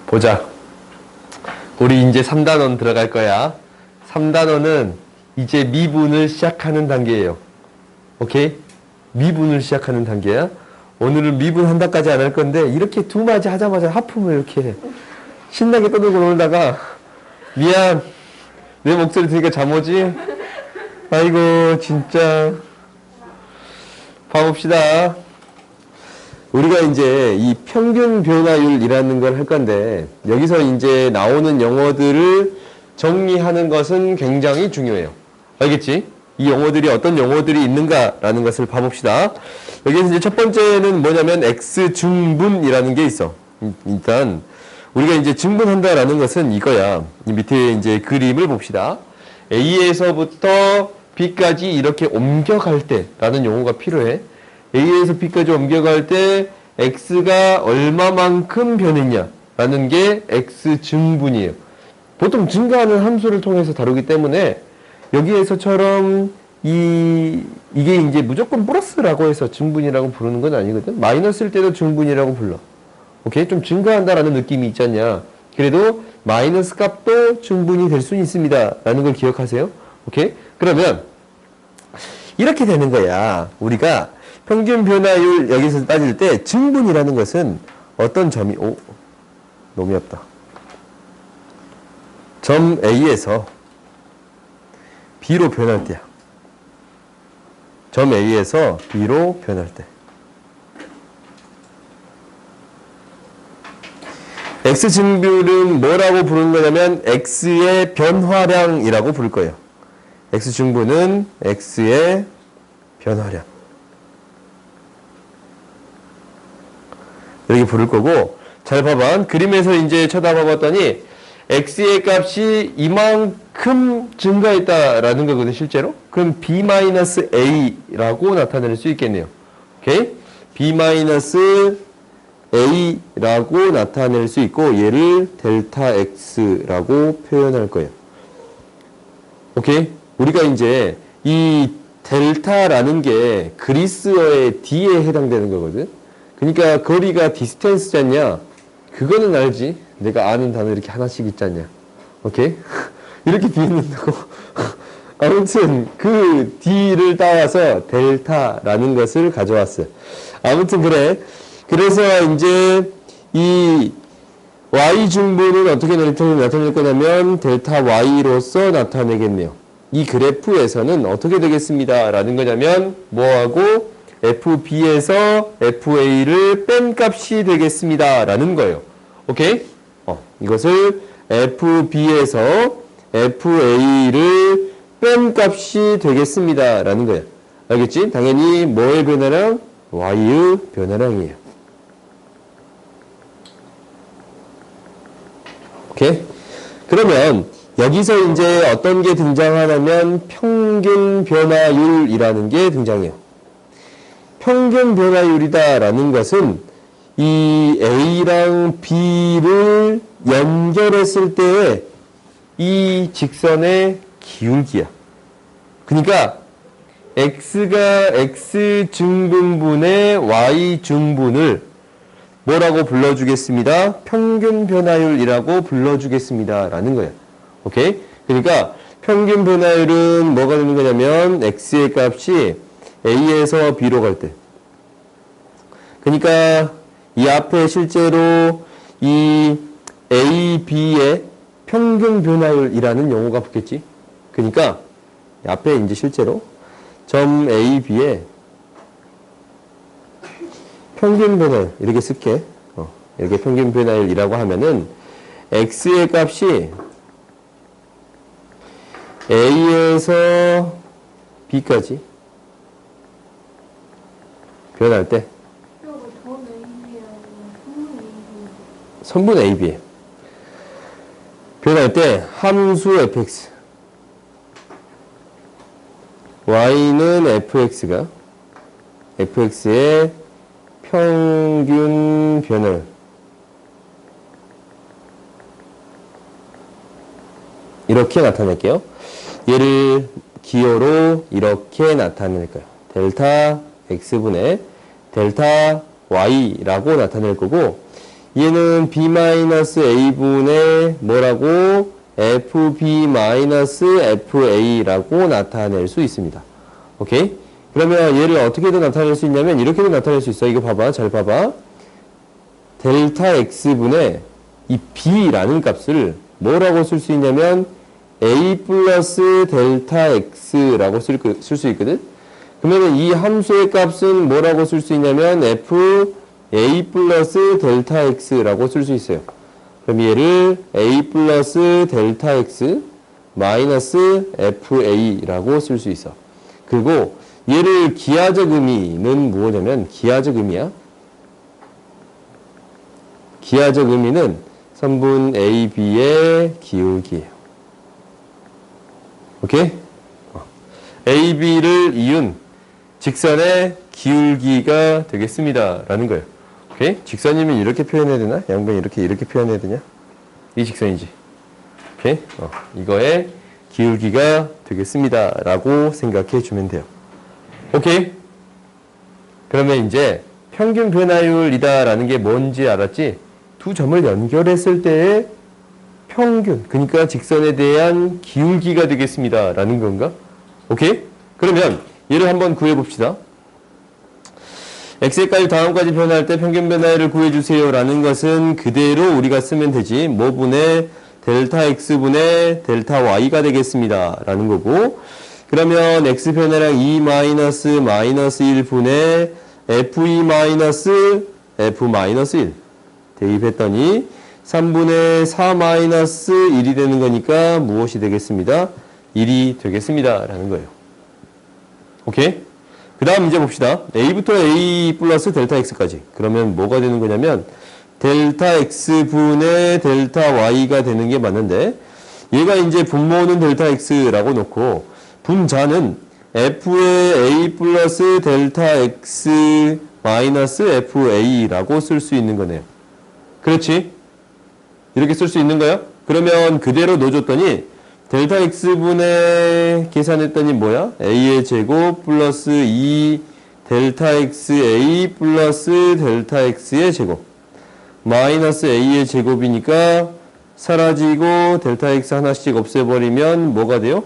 보자. 우리 이제 3단원 들어갈 거야. 3단원은 이제 미분을 시작하는 단계예요. 오케이? 미분을 시작하는 단계야. 오늘은 미분 한다까지 안 할 건데 이렇게 두 마디 하자마자 하품을 이렇게 신나게 떠들고 놀다가 미안. 내 목소리 들으니까 잠 오지? 아이고 진짜. 봐봅시다. 우리가 이제 이 평균 변화율이라는 걸 할 건데 여기서 이제 나오는 용어들을 정리하는 것은 굉장히 중요해요. 알겠지? 이 용어들이 어떤 용어들이 있는가라는 것을 봐봅시다. 여기서 이제 첫 번째는 뭐냐면 X증분이라는 게 있어. 일단 우리가 이제 증분한다라는 것은 이거야. 이 밑에 이제 그림을 봅시다. A에서부터 B까지 이렇게 옮겨갈 때라는 용어가 필요해. A에서 B까지 옮겨갈 때 X가 얼마만큼 변했냐라는 게 X증분이에요. 보통 증가하는 함수를 통해서 다루기 때문에 여기에서처럼 이게 이제 무조건 플러스라고 해서 증분이라고 부르는 건 아니거든. 마이너스일 때도 증분이라고 불러. 오케이? 좀 증가한다라는 느낌이 있지 않냐. 그래도 마이너스 값도 증분이 될 수는 있습니다. 라는 걸 기억하세요. 오케이? 그러면 이렇게 되는 거야. 우리가 평균 변화율 여기서 따질 때 증분이라는 것은 어떤 점이 너무 얇다. 점 A에서 B로 변할 때야. 점 A에서 B로 변할 때. X증분은 뭐라고 부르는 거냐면 X의 변화량이라고 부를 거예요. X증분은 X의 변화량. 이렇게 부를 거고, 잘 봐봐. 그림에서 이제 쳐다봐 봤더니 X의 값이 이만큼 증가했다라는 거거든, 실제로. 그럼 B-A라고 나타낼 수 있겠네요. 오케이? B-A라고 나타낼 수 있고, 얘를 델타 X라고 표현할 거예요. 오케이? 우리가 이제 이 델타라는 게 그리스어의 D에 해당되는 거거든. 그러니까 거리가 디스텐스잖냐? 그거는 알지? 내가 아는 단어 이렇게 하나씩 있잖냐? 오케이? 이렇게 비웃는다고. 아무튼 그 D를 따와서 델타라는 것을 가져왔어요. 아무튼 그래. 그래서 이제 이 Y증분은 어떻게 나타낼 거냐면 델타 Y로서 나타내겠네요. 이 그래프에서는 어떻게 되겠습니다. 라는 거냐면 뭐하고 FB에서 FA를 뺀 값이 되겠습니다. 라는 거예요. 오케이? 이것을 FB에서 FA를 뺀 값이 되겠습니다. 라는 거예요. 알겠지? 당연히 뭐의 변화량? Y의 변화량이에요. 오케이? 그러면 여기서 이제 어떤 게 등장하냐면 평균 변화율이라는 게 등장해요. 평균 변화율이다라는 것은 이 A랑 B를 연결했을 때의 이 직선의 기울기야. 그러니까 X가 X증분분의 Y증분을 뭐라고 불러주겠습니다? 평균 변화율이라고 불러주겠습니다. 라는 거야. 오케이? 그러니까 평균 변화율은 뭐가 되는 거냐면 X의 값이 A에서 B로 갈 때. 그러니까 이 앞에 실제로 이 A, B의 평균 변화율이라는 용어가 붙겠지. 그러니까 이 앞에 이제 실제로 점 A, B의 평균 변화율 이렇게 쓸게. 이렇게 평균 변화율이라고 하면은 X의 값이 A에서 B까지 변할 때 선분 AB 변할 때 함수 fx y는 fx가 fx의 평균 변화율 이렇게 나타낼게요. 얘를 기호로 이렇게 나타낼 거예요. 델타 x분의 델타 y라고 나타낼 거고, 얘는 b-a분의 뭐라고? fb-fa라고 나타낼 수 있습니다. 오케이? 그러면 얘를 어떻게도 나타낼 수 있냐면 이렇게도 나타낼 수 있어. 이거 봐봐. 잘 봐봐. 델타 x분의 이 b라는 값을 뭐라고 쓸 수 있냐면 a 플러스 델타 x라고 쓸 수 있거든. 그러면 이 함수의 값은 뭐라고 쓸 수 있냐면 f a 플러스 델타 x라고 쓸 수 있어요. 그럼 얘를 a 플러스 델타 x 마이너스 fa라고 쓸 수 있어. 그리고 얘를 기하적 의미는 뭐냐면 기하적 의미야. 기하적 의미는 선분 AB의 기울기예요. 오케이? AB를 이은 직선의 기울기가 되겠습니다. 라는 거예요. 오케이? 직선이면 이렇게 표현해야 되나? 양변 이렇게 표현해야 되냐? 이 직선이지. 오케이? 이거의 기울기가 되겠습니다. 라고 생각해 주면 돼요. 오케이? 그러면 이제 평균 변화율이다라는 게 뭔지 알았지? 두 점을 연결했을 때의 평균, 그러니까 직선에 대한 기울기가 되겠습니다. 라는 건가? 오케이? 그러면 얘를 한번 구해봅시다. x의 값이 다음까지 변화할 때 평균 변화율을 구해주세요. 라는 것은 그대로 우리가 쓰면 되지. 뭐분의 델타 x분의 델타 y가 되겠습니다. 라는 거고. 그러면 x 변화량 2 마이너스 1분의 f2 마이너스 f-1 대입했더니 3분의 4 마이너스 1이 되는 거니까 무엇이 되겠습니다? 1이 되겠습니다. 라는 거예요. 오케이? 그 다음 이제 봅시다. a부터 a 플러스 델타 x까지. 그러면 뭐가 되는 거냐면 델타 x분의 델타 y가 되는 게 맞는데 얘가 이제 분모는 델타 x라고 놓고 분자는 f의 a 플러스 델타 x 마이너스 fa라고 쓸 수 있는 거네요. 그렇지? 이렇게 쓸 수 있는 거야? 그러면 그대로 넣어줬더니 델타 x분의 계산했더니 뭐야? a의 제곱 플러스 2 델타 xa 플러스 델타 x의 제곱 마이너스 a의 제곱이니까 사라지고 델타 x 하나씩 없애버리면 뭐가 돼요?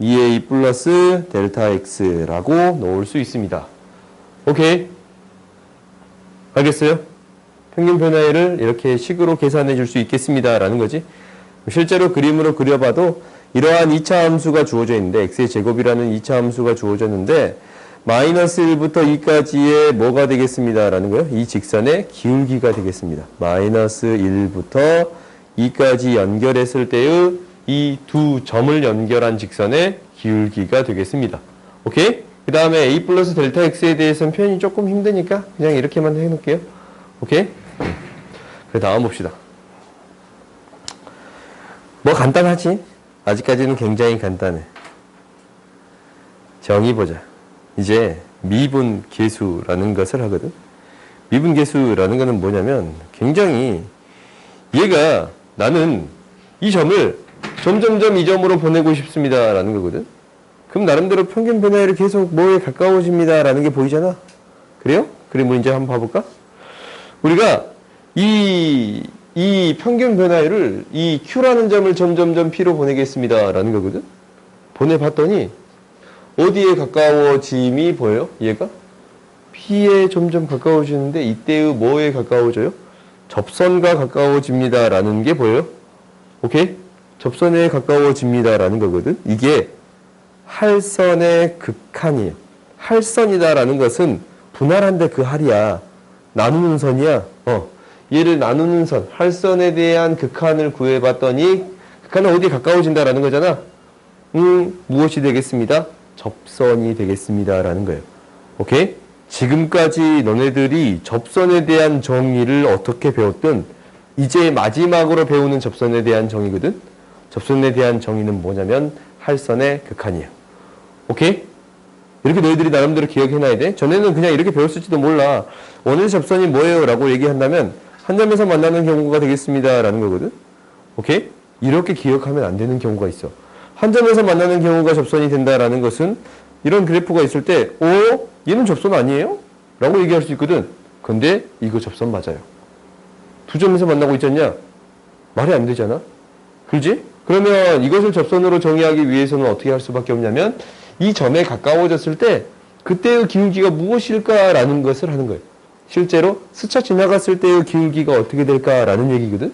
2a 플러스 델타 x라고 넣을 수 있습니다. 오케이? 알겠어요? 평균 변화율을 이렇게 식으로 계산해 줄 수 있겠습니다. 라는 거지. 실제로 그림으로 그려봐도 이러한 2차 함수가 주어져 있는데 x의 제곱이라는 2차 함수가 주어졌는데 마이너스 1부터 2까지의 뭐가 되겠습니다. 라는 거예요. 이 직선의 기울기가 되겠습니다. 마이너스 1부터 2까지 연결했을 때의 이 두 점을 연결한 직선의 기울기가 되겠습니다. 오케이? 그 다음에 a 플러스 델타 x에 대해서는 표현이 조금 힘드니까 그냥 이렇게만 해놓을게요. 오케이? 그 다음 봅시다. 뭐 간단하지? 아직까지는 굉장히 간단해. 정의 보자. 이제 미분 계수라는 것을 하거든. 미분 계수라는 것은 뭐냐면 굉장히 얘가 나는 이 점을 점점점 이 점으로 보내고 싶습니다 라는 거거든. 그럼 나름대로 평균 변화율이 계속 뭐에 가까워집니다 라는 게 보이잖아. 그래요? 그림을 이제 한번 봐볼까? 우리가 이 평균 변화율을 이 Q라는 점을 점점점 P로 보내겠습니다 라는 거거든. 보내봤더니 어디에 가까워짐이 보여요? 얘가? P에 점점 가까워지는데 이때의 뭐에 가까워져요? 접선과 가까워집니다 라는 게 보여요? 오케이? 접선에 가까워집니다 라는 거거든. 이게 할선의 극한이에요. 할선이다 라는 것은 분할한데 그 할이야. 나누는 선이야. 얘를 나누는 선, 할선에 대한 극한을 구해봤더니 극한은 어디에 가까워진다라는 거잖아. 무엇이 되겠습니다? 접선이 되겠습니다 라는 거예요. 오케이? 지금까지 너네들이 접선에 대한 정의를 어떻게 배웠든 이제 마지막으로 배우는 접선에 대한 정의거든. 접선에 대한 정의는 뭐냐면 할선의 극한이에요. 오케이? 이렇게 너희들이 나름대로 기억해놔야 돼. 전에는 그냥 이렇게 배웠을지도 몰라. 원의 접선이 뭐예요? 라고 얘기한다면 한 점에서 만나는 경우가 되겠습니다 라는 거거든. 오케이? 이렇게 기억하면 안 되는 경우가 있어. 한 점에서 만나는 경우가 접선이 된다라는 것은 이런 그래프가 있을 때 얘는 접선 아니에요? 라고 얘기할 수 있거든. 근데 이거 접선 맞아요. 두 점에서 만나고 있지 않냐? 말이 안 되잖아. 그렇지? 그러면 이것을 접선으로 정의하기 위해서는 어떻게 할 수밖에 없냐면 이 점에 가까워졌을 때 그때의 기울기가 무엇일까라는 것을 하는 거예요. 실제로 스쳐 지나갔을 때의 기울기가 어떻게 될까라는 얘기거든.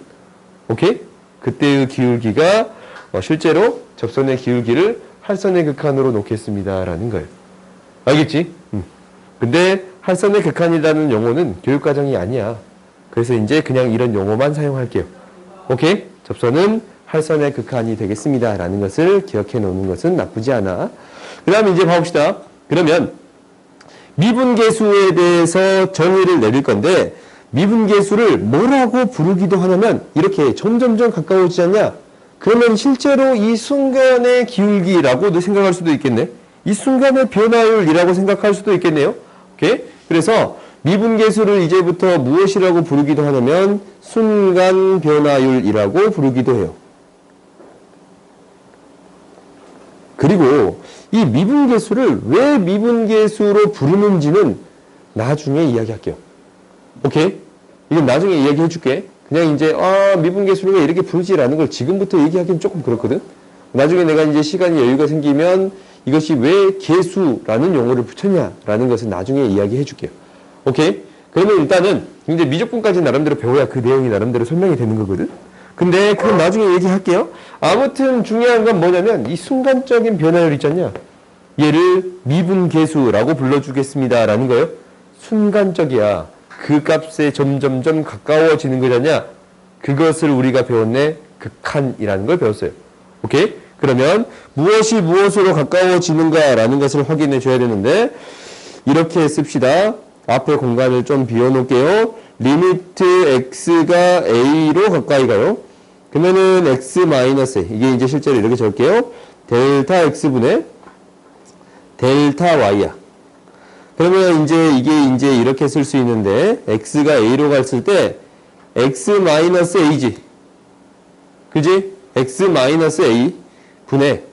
오케이? 그때의 기울기가 실제로 접선의 기울기를 할선의 극한으로 놓겠습니다라는 거예요. 알겠지? 근데 할선의 극한이라는 용어는 교육과정이 아니야. 그래서 이제 그냥 이런 용어만 사용할게요. 오케이? 접선은 할선의 극한이 되겠습니다라는 것을 기억해 놓는 것은 나쁘지 않아. 그 다음에 이제 봐봅시다. 그러면 미분계수에 대해서 정의를 내릴 건데 미분계수를 뭐라고 부르기도 하냐면 이렇게 점점점 가까워지지 않냐? 그러면 실제로 이 순간의 기울기라고도 생각할 수도 있겠네. 이 순간의 변화율이라고 생각할 수도 있겠네요. 오케이? 그래서 미분계수를 이제부터 무엇이라고 부르기도 하냐면 순간 변화율이라고 부르기도 해요. 그리고 이 미분계수를 왜 미분계수로 부르는지는 나중에 이야기할게요. 오케이? 이건 나중에 이야기해 줄게. 그냥 이제 미분계수를 왜 이렇게 부르지라는 걸 지금부터 얘기하기는 조금 그렇거든. 나중에 내가 이제 시간이 여유가 생기면 이것이 왜 계수라는 용어를 붙였냐라는 것은 나중에 이야기해 줄게요. 오케이? 그러면 일단은 이제 미적분까지 나름대로 배워야 그 내용이 나름대로 설명이 되는 거거든. 근데 그건 나중에 얘기할게요. 아무튼 중요한 건 뭐냐면 이 순간적인 변화율 있잖냐. 얘를 미분계수라고 불러주겠습니다라는 거예요. 순간적이야. 그 값에 점점점 가까워지는 거잖냐. 그것을 우리가 배웠네. 극한이라는 걸 배웠어요. 오케이? 그러면 무엇이 무엇으로 가까워지는가라는 것을 확인해 줘야 되는데 이렇게 씁시다. 앞에 공간을 좀 비워놓을게요. 리미트 x가 a로 가까이 가요. 그러면은 x 마이너스 이게 이제 실제로 이렇게 적을게요. 델타 x분의 델타 y야. 그러면 이게 이제 이렇게 쓸 수 있는데 x가 a로 갔을 때 x 마이너스 a지. 그지? x 마이너스 a 분의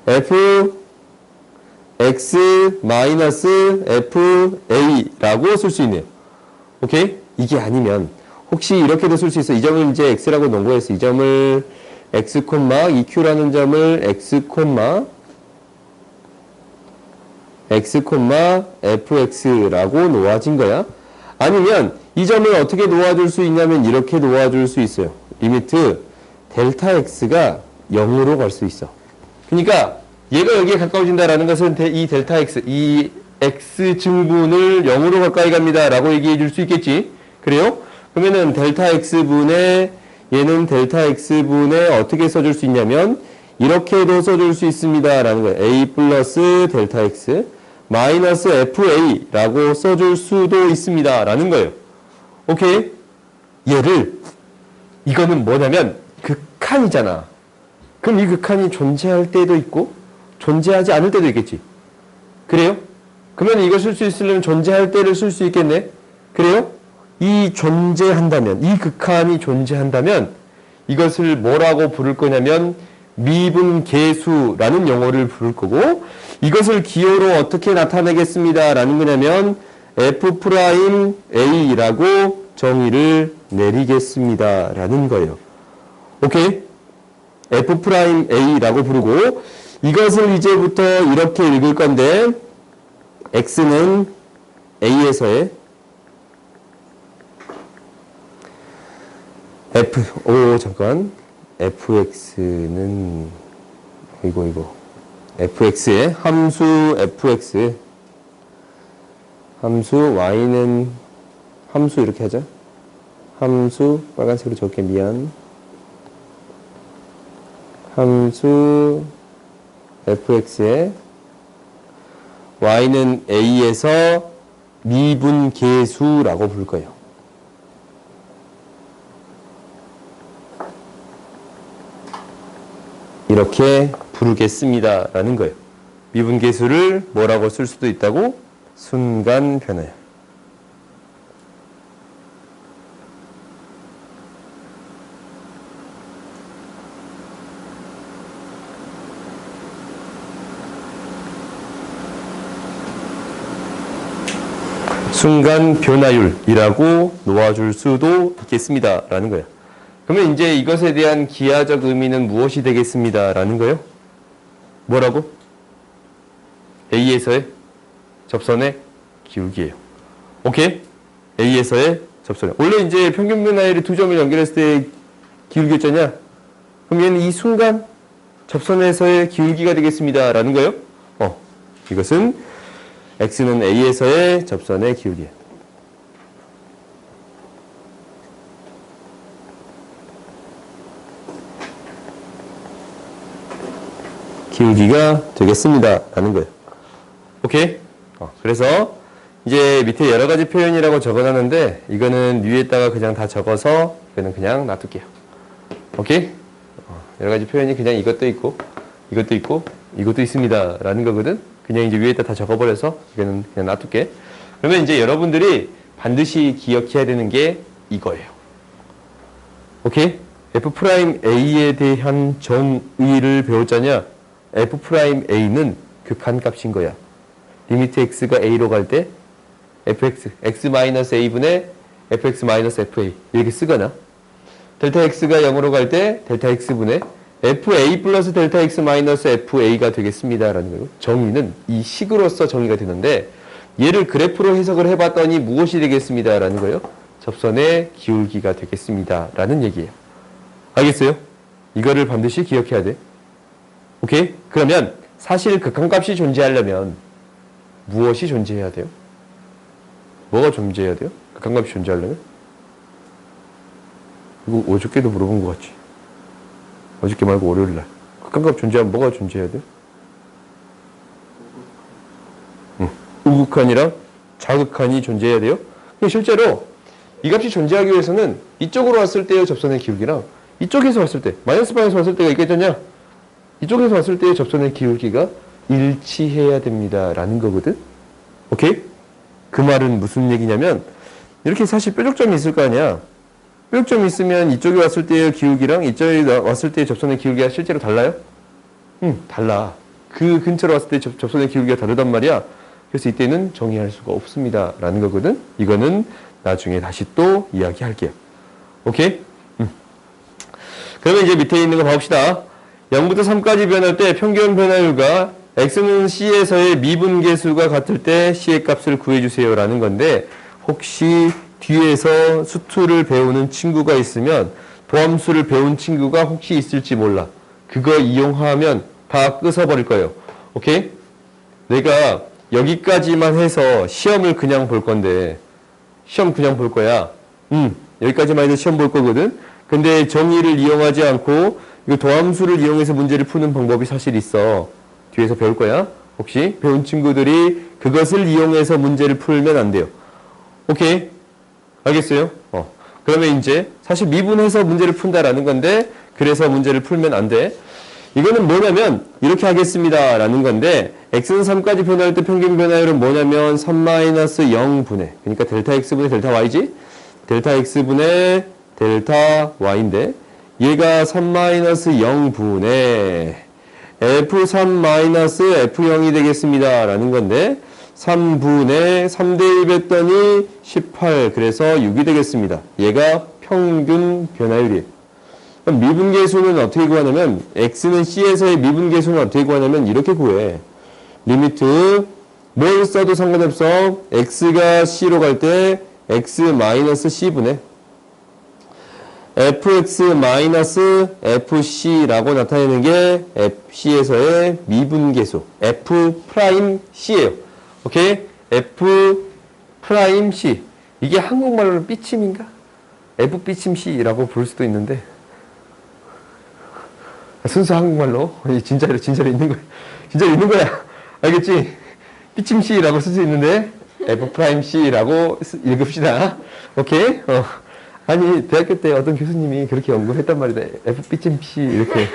f x 마이너스 fa라고 쓸 수 있네요. 오케이? 이게 아니면 혹시 이렇게도 쓸 수 있어. 이 점을 이제 x라고 놓은 거였어. 이 점을 x, eq라는 점을 x, fx라고 놓아진 거야. 아니면 이 점을 어떻게 놓아줄 수 있냐면 이렇게 놓아줄 수 있어요. 리미트 델타 x가 0으로 갈 수 있어. 그러니까 얘가 여기에 가까워진다라는 것은 이 델타 x, 이 x 증분을 0으로 가까이 갑니다 라고 얘기해 줄 수 있겠지. 그래요? 그러면은 델타 x분의 얘는 델타 x분의 어떻게 써줄 수 있냐면 이렇게도 써줄 수 있습니다 라는 거예요. a 플러스 델타 x 마이너스 fa라고 써줄 수도 있습니다 라는 거예요. 오케이? 얘를 이거는 뭐냐면 극한이잖아. 그럼 이 극한이 존재할 때도 있고 존재하지 않을 때도 있겠지. 그래요? 그러면 이거 쓸 수 있으려면 존재할 때를 쓸 수 있겠네. 그래요? 이 존재한다면, 이 극한이 존재한다면 이것을 뭐라고 부를 거냐면 미분계수라는 용어를 부를 거고 이것을 기호로 어떻게 나타내겠습니다 라는 거냐면 f'a라고 정의를 내리겠습니다 라는 거예요. 오케이? f'a라고 부르고 이것을 이제부터 이렇게 읽을 건데 x는 a에서의 fx는 fx의 함수 fx 함수 y는 함수 이렇게 하자. 함수 빨간색으로 적게 미안. 함수 fx의 y는 a에서 미분계수라고 부를 거예요. 이렇게 부르겠습니다 라는 거예요. 미분계수를 뭐라고 쓸 수도 있다고? 순간 변화요. 순간 변화율이라고 놓아줄 수도 있겠습니다. 라는 거예요. 그러면 이제 이것에 대한 기하적 의미는 무엇이 되겠습니다. 라는 거예요. 뭐라고? A에서의 접선의 기울기예요. 오케이? A에서의 접선. 원래 이제 평균 변화율이 두 점을 연결했을 때 기울기였잖냐? 그럼 얘는 이 순간 접선에서의 기울기가 되겠습니다. 라는 거예요. 이것은 X는 A에서의 접선의 기울기예요. 기울기가 되겠습니다. 라는 거예요. 오케이? 그래서 이제 밑에 여러 가지 표현이라고 적어놨는데 이거는 위에다가 그냥 다 적어서 이거는 그냥 놔둘게요. 오케이? 여러 가지 표현이 그냥 이것도 있고 이것도 있고 이것도 있습니다. 라는 거거든. 그냥 이제 위에다 다 적어버려서 이거는 그냥 놔둘게. 그러면 이제 여러분들이 반드시 기억해야 되는 게 이거예요. 오케이? F'A에 대한 정의를 배웠잖냐? F'A는 극한값인 거야. 리미트 x가 a로 갈 때 fx, x-a분의 fx-fa 이렇게 쓰거나 델타 x가 0으로 갈 때 델타 x분의 fa 플러스 델타 x 마이너스 fa가 되겠습니다. 라는 거예요. 정의는 이 식으로서 정의가 되는데 얘를 그래프로 해석을 해봤더니 무엇이 되겠습니다. 라는 거예요. 접선의 기울기가 되겠습니다. 라는 얘기예요. 알겠어요? 이거를 반드시 기억해야 돼. 오케이? 그러면 사실 극한값이 존재하려면 무엇이 존재해야 돼요? 뭐가 존재해야 돼요? 극한값이 존재하려면? 이거 어저께도 물어본 것 같지? 어저께 말고 월요일날. 극한값 존재하면 뭐가 존재해야 돼요? 우극한이랑 자극한이 존재해야 돼요? 근데 실제로 이 값이 존재하기 위해서는 이쪽으로 왔을 때의 접선의 기울기랑 이쪽에서 왔을 때, 마이너스 방에서 왔을 때가 있겠잖냐? 이쪽에서 왔을 때의 접선의 기울기가 일치해야 됩니다. 라는 거거든? 오케이? 그 말은 무슨 얘기냐면, 이렇게 사실 뾰족점이 있을 거 아니야? 뾰족점이 있으면 이쪽에 왔을 때의 기울기랑 이쪽에 왔을 때의 접선의 기울기가 실제로 달라요? 달라. 그 근처로 왔을 때 접선의 기울기가 다르단 말이야. 그래서 이때는 정의할 수가 없습니다. 라는 거거든? 이거는 나중에 다시 또 이야기할게요. 오케이? 그러면 이제 밑에 있는 거 봐봅시다. 0부터 3까지 변할 때 평균 변화율과 x는 c에서의 미분계수가 같을 때 c의 값을 구해주세요. 라는 건데 혹시 뒤에서 수투를 배우는 친구가 있으면 도함수를 배운 친구가 혹시 있을지 몰라. 그거 이용하면 다 끄서버릴 거예요. 오케이? 내가 여기까지만 해서 시험을 그냥 볼 건데 시험 그냥 볼 거야. 여기까지만 해서 시험 볼 거거든. 근데 정의를 이용하지 않고 이거 도함수를 이용해서 문제를 푸는 방법이 사실 있어. 뒤에서 배울 거야. 혹시 배운 친구들이 그것을 이용해서 문제를 풀면 안 돼요. 오케이? 알겠어요? 그러면 이제 사실 미분해서 문제를 푼다라는 건데 그래서 문제를 풀면 안 돼. 이거는 뭐냐면 이렇게 하겠습니다 라는 건데 x는 3까지 변할 때 평균 변화율은 뭐냐면 3-0분의 그러니까 델타 x분의 델타 y지? 델타 x분의 델타 y인데 얘가 3-0분의 f3-f0이 되겠습니다 라는 건데 3분의 3대1 했더니 18 그래서 6이 되겠습니다. 얘가 평균 변화율이에요. 그럼 미분계수는 어떻게 구하냐면 x는 c에서의 미분계수는 어떻게 구하냐면 이렇게 구해. 리미트 뭘 써도 상관없어. x가 c로 갈 때 x-c분의 fx-fc라고 나타내는 게 fc에서의 미분계수 f'c예요. 오케이? f'c 이게 한국말로는 삐침인가? f'c라고 부를 수도 있는데 순수 한국말로 진짜로 있는 거야. 진짜로 있는 거야. 알겠지? 삐침씨라고 쓸 수 있는데 f'c라고 읽읍시다. 오케이? 아니 대학교 때 어떤 교수님이 그렇게 연구를 했단 말이다. f'c 이렇게.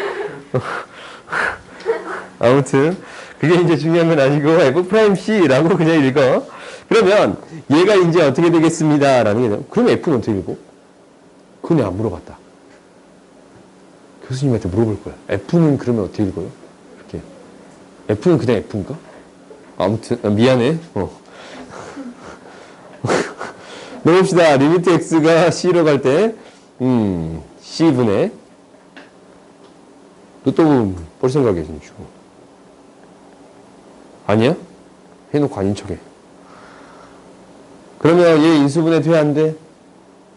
아무튼 그게 이제 중요한 건 아니고 f'c라고 그냥 읽어. 그러면 얘가 이제 어떻게 되겠습니다. 라는 게 그럼 f는 어떻게 읽고? 그건 내가 안 물어봤다. 교수님한테 물어볼 거야. F는 그러면 어떻게 읽어요? 이렇게. F는 그냥 F인가? 아무튼, 미안해. 넣읍시다. 리미트 x가 c로 갈 때, c분의, 너 또 볼 생각이야, 진짜. 아니야? 해놓고 아닌 척해. 그러면 얘 인수분해 돼, 안 돼?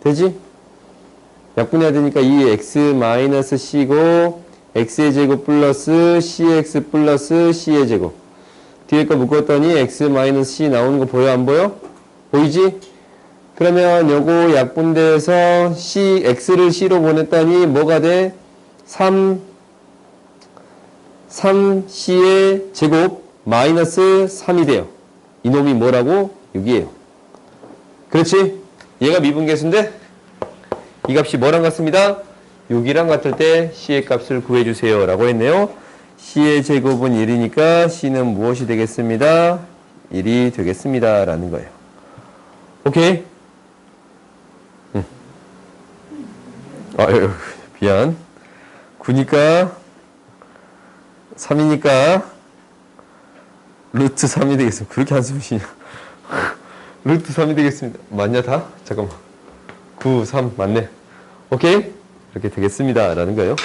되지? 약분해야 되니까 이 x-c고, x의 제곱 플러스 cx 플러스 c의 제곱. 뒤에 거 묶었더니 x-c 나오는 거 보여, 안 보여? 보이지? 그러면 요거 약분돼서 x를 c로 보냈더니 뭐가 돼? 3c의 제곱 마이너스 3이 돼요. 이놈이 뭐라고? 6이에요. 그렇지? 얘가 미분계수인데 이 값이 뭐랑 같습니다? 6이랑 같을 때 c의 값을 구해주세요 라고 했네요. c의 제곱은 1이니까 c는 무엇이 되겠습니다? 1이 되겠습니다 라는 거예요. 오케이? 아유, 미안. 9니까 3이니까 루트 3이 되겠습니다. 그렇게 한숨 쉬냐? 루트 3이 되겠습니다. 맞냐 다? 잠깐만. 9, 3 맞네. 오케이? 이렇게 되겠습니다 라는 거예요.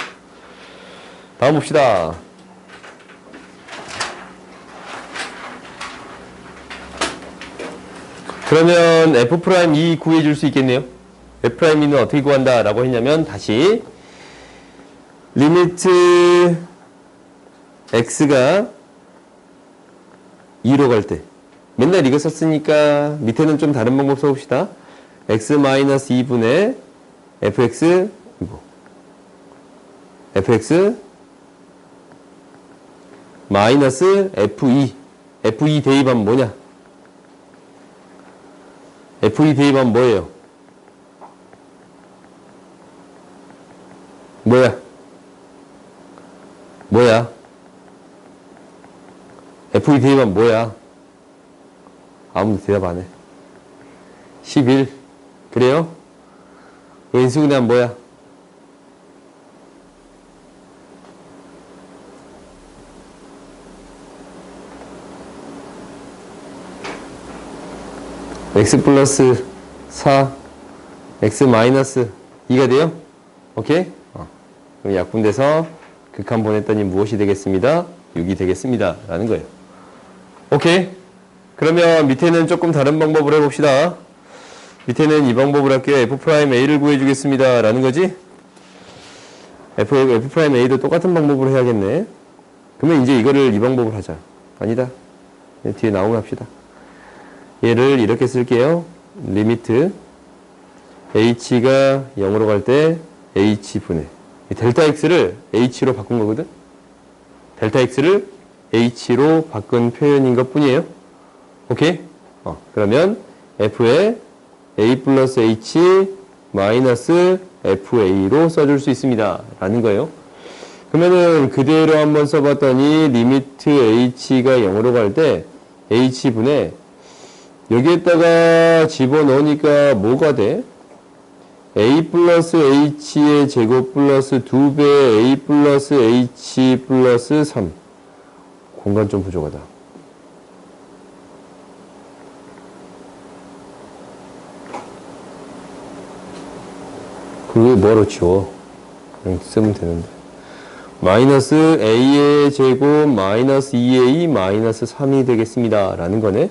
다음 봅시다. 그러면 F'2 구해줄 수 있겠네요. F'2는 어떻게 구한다 라고 했냐면 다시 리미트 x가 2로 갈 때 맨날 이거 썼으니까 밑에는 좀 다른 방법 써봅시다. x-2분의 fx fx 마이너스 f2 f2 대입하면 뭐냐? f2 대입하면 뭐예요? 뭐야? f2 대입하면 뭐야? 아무도 대답 안 해. 11. 그래요? 인수분해하면 뭐야? x 플러스 4, x 마이너스 2가 돼요? 오케이? 그럼 약분돼서 극한 보냈더니 무엇이 되겠습니다? 6이 되겠습니다. 라는 거예요. 오케이? 그러면 밑에는 조금 다른 방법을 해봅시다. 밑에는 이 방법을 할게요. F'A를 구해주겠습니다. 라는 거지? F'A도 똑같은 방법으로 해야겠네. 그러면 이제 이거를 이 방법을 하자. 아니다. 뒤에 나오면 합시다. 얘를 이렇게 쓸게요. 리미트 h가 0으로 갈 때 h분의 델타 x를 h로 바꾼 거거든. 델타 x를 h로 바꾼 표현인 것 뿐이에요. 오케이? 그러면 f에 a 플러스 h 마이너스 fa로 써줄 수 있습니다. 라는 거예요. 그러면은 그대로 한번 써봤더니 리미트 h가 0으로 갈 때 h분의 여기에다가 집어넣으니까 뭐가 돼? a 플러스 h의 제곱 플러스 2배 a 플러스 h 플러스 3. 공간 좀 부족하다. 그걸 뭐로 치워? 그냥 쓰면 되는데. 마이너스 a의 제곱 마이너스 2a 마이너스 3이 되겠습니다. 라는 거네.